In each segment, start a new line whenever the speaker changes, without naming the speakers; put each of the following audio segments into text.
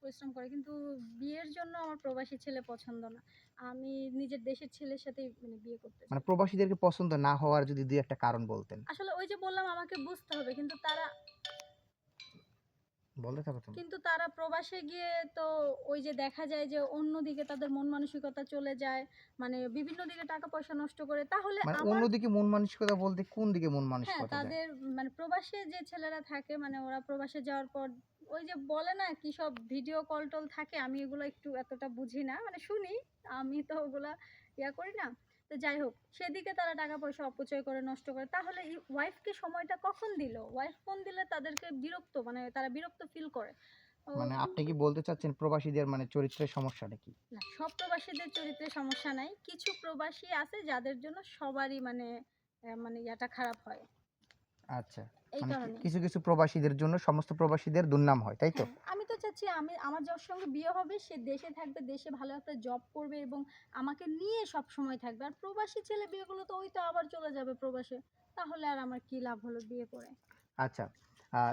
পরিশ্রম করে। কিন্তু বিয়ের জন্য আমার প্রবাসী ছেলে পছন্দ না। আমি নিজের দেশের ছেলের সাথেই মানে বিয়ে করতে
মানে
চাই।
প্রবাসীদেরকে পছন্দ না হওয়ার যদি ২ একটা কারণ বলতেন।
আসলে ওই যে বললাম আমাকে বুঝতে হবে।
বলতে থাকো তুমি।
কিন্তু তারা প্রবাসে গিয়ে তো ওই যে দেখা যায় যে অন্যদিকে তাদের মন মানসিকতা চলে যায়। মানে বিভিন্ন দিকে টাকা পয়সা নষ্ট করে। তাহলে
মানে
আমার
অন্যদিকে মন মানসিকতা বলতে কোন দিকে মন
হ্যাঁ,
মানসিকতা যায়?
তাদের মানে প্রবাসে যে ছেলেরা থাকে মানে ওরা প্রবাসে যাওয়ার পর ওই যে বলে না কি সব ভিডিও কল-টল থাকে আমি এগুলো একটু এতটা বুঝি না। মানে শুনি, আমি তো ওগুলা করি না। তো যাই হোক, সেদিকে তারা টাকা পয়সা অপচয় করে নষ্ট করে। তাহলে ওয়াইফকে সময়টা কখন দিল? ওয়াইফ ফোন দিলে তাদেরকে বিরক্ত মানে তারা বিরক্ত ফিল করে। ও
মানে আপনি কি বলতে চাচ্ছেন প্রবাসীদের মানে চরিত্রের সমস্যাটা কি?
না, সব প্রবাসীদের চরিত্রে সমস্যা নাই। কিছু প্রবাসী আছে যাদের জন্য সবারই মানে মানে ইয়াটা খারাপ হয়।
আচ্ছা।
এই
মানে
কারণেই।
কিছু প্রবাসীদের জন্য সমস্ত প্রবাসীদের দুর্নাম হয়, তাই তো?
হ্যাঁ, আমি তো চাচ্ছি আমার যার সঙ্গে বিয়ে হবে সে দেশে থাকবে, দেশে ভালো একটা জব করবে এবং আমাকে নিয়ে সবসময় থাকবে। আর প্রবাসী ছেলে বিয়ে করলে তো ওই তো আবার চলে যাবে প্রবাসে। তাহলে আর আমার কি লাভ হলো বিয়ে করে?
আচ্ছা।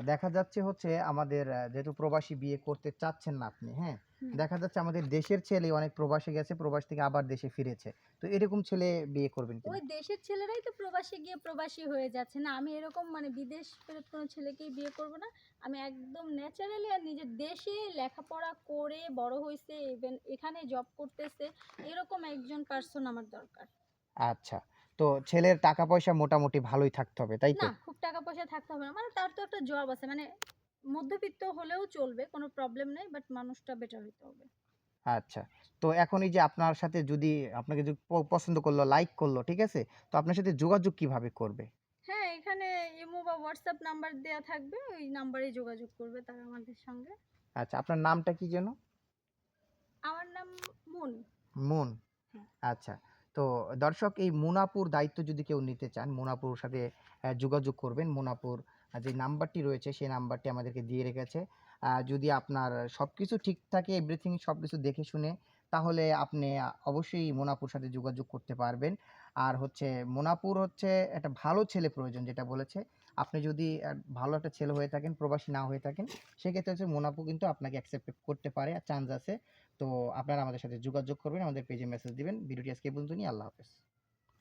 দেখা যাচ্ছে হচ্ছে আমাদের যেহেতু প্রবাসী বিয়ে করতে চাচ্ছেন না আপনি, হ্যাঁ?
হুম।
দেখা যাচ্ছে আমাদের দেশের ছেলে অনেক প্রবাসে গেছে, প্রবাস থেকে আবার দেশে ফিরেছে। তো এরকম ছেলে বিয়ে করবেন
ওই
কিনা?
দেশের ছেলেরাই তো প্রবাসে গিয়ে প্রবাসী হয়ে যাচ্ছে। না আমি এরকম মানে বিদেশ ফেরত কোনো ছেলেকেই বিয়ে করব না। আমি একদম ন্যাচারালি আর নিজের দেশে লেখাপড়া করে বড় হইছে, ইভেন এখানে জব করতেছে, এরকম একজন পারসন আমার দরকার।
আচ্ছা। তো ছেলের টাকা পয়সা মোটামুটি ভালোই থাকতে হবে, তাই
না,
তো?
খুব টাকা পয়সা থাকতে হবে না। মানে তার তো একটা জব আছে। মানে মধ্যবিত্ত হলেও চলবে, কোনো প্রবলেম নেই। বাট মানুষটা বেটার হইতে হবে।
আচ্ছা। তো এখন এই যে আপনার সাথে যদি আপনাকে যদি পছন্দ করলো, লাইক করলো, ঠিক আছে? তো আপনার সাথে যোগাযোগ কিভাবে করবে?
হ্যাঁ, এখানে ইমো বা WhatsApp নাম্বার দেয়া থাকবে। ওই নাম্বারেই যোগাযোগ করবে তারা আমাদের সঙ্গে।
আচ্ছা, আপনার নামটা কি যেন?
আমার নাম মুন।
মুন।
হ্যাঁ।
আচ্ছা। তো দর্শক এই মুনাপুর দায়িত্ব যদি কেউ নিতে চান, মুনাপুর সাথে যোগাযোগ করবেন। মুনাপুর যে নাম্বারটি রয়েছে সেই নাম্বারটি আমাদেরকে দিয়ে রেখেছে। যদি আপনার সবকিছু ঠিক থাকে এভরিথিং সবকিছু দেখে শুনে তাহলে আপনি অবশ্যই মুনাপুর সাথে যোগাযোগ করতে পারবেন। আর হচ্ছে মুনাপুর হচ্ছে একটা ভালো ছেলে প্রয়োজন যেটা বলেছে। আপনি যদি ভালো একটা ছেলে হয়ে থাকেন, প্রবাসী না হয়ে থাকেন, সেক্ষেত্রে হচ্ছে মুনাপু কিন্তু আপনাকে অ্যাকসেপ্ট করতে পারে, চান্স আছে। তো আপনারা আমাদের সাথে যোগাযোগ করবেন, আমাদের পেজে মেসেজ দিবেন। ভিডিওটি আজকে এই পর্যন্তই। আল্লাহ হাফেজ।